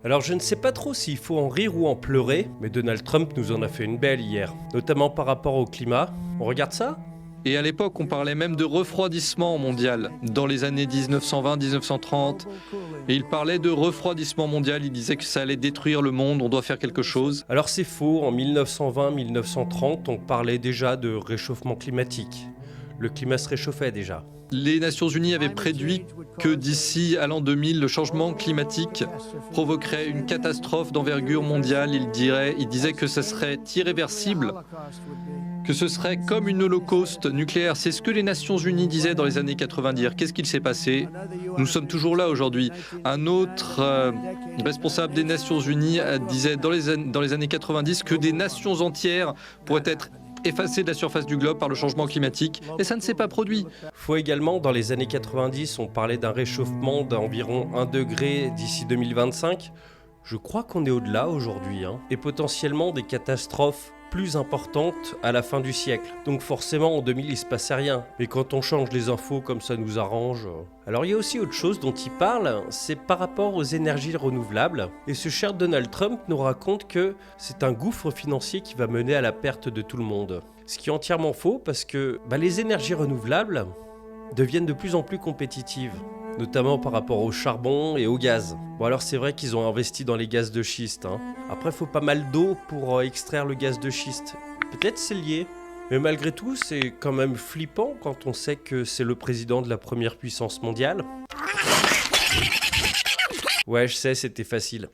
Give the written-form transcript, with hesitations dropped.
Alors je ne sais pas trop s'il faut en rire ou en pleurer, mais Donald Trump nous en a fait une belle hier, notamment par rapport au climat. On regarde ça ? Et à l'époque, on parlait même de refroidissement mondial, dans les années 1920-1930. Et il parlait de refroidissement mondial, il disait que ça allait détruire le monde, on doit faire quelque chose. Alors c'est faux, en 1920-1930, on parlait déjà de réchauffement climatique. Le climat se réchauffait déjà. Les Nations Unies avaient prédit que d'ici à l'an 2000, le changement climatique provoquerait une catastrophe d'envergure mondiale. Il disait que ce serait irréversible, que ce serait comme une holocauste nucléaire. C'est ce que les Nations Unies disaient dans les années 90. Qu'est-ce qu'il s'est passé? Nous sommes toujours là aujourd'hui. Un autre responsable des Nations Unies disait dans les années 90 que des nations entières pourraient être effacées de la surface du globe par le changement climatique, et ça ne s'est pas produit. Faut également, dans les années 90, on parlait d'un réchauffement d'environ 1 degré d'ici 2025. Je crois qu'on est au-delà aujourd'hui, et potentiellement des catastrophes plus importantes à la fin du siècle. Donc forcément, en 2000, il se passait rien. Mais quand on change les infos comme ça nous arrange... Alors il y a aussi autre chose dont il parle, c'est par rapport aux énergies renouvelables. Et ce cher Donald Trump nous raconte que c'est un gouffre financier qui va mener à la perte de tout le monde. Ce qui est entièrement faux parce que les énergies renouvelables deviennent de plus en plus compétitives, notamment par rapport au charbon et au gaz. Bon alors c'est vrai qu'ils ont investi dans les gaz de schiste. Après il faut pas mal d'eau pour extraire le gaz de schiste. Peut-être c'est lié. Mais malgré tout c'est quand même flippant quand on sait que c'est le président de la première puissance mondiale. Ouais je sais c'était facile.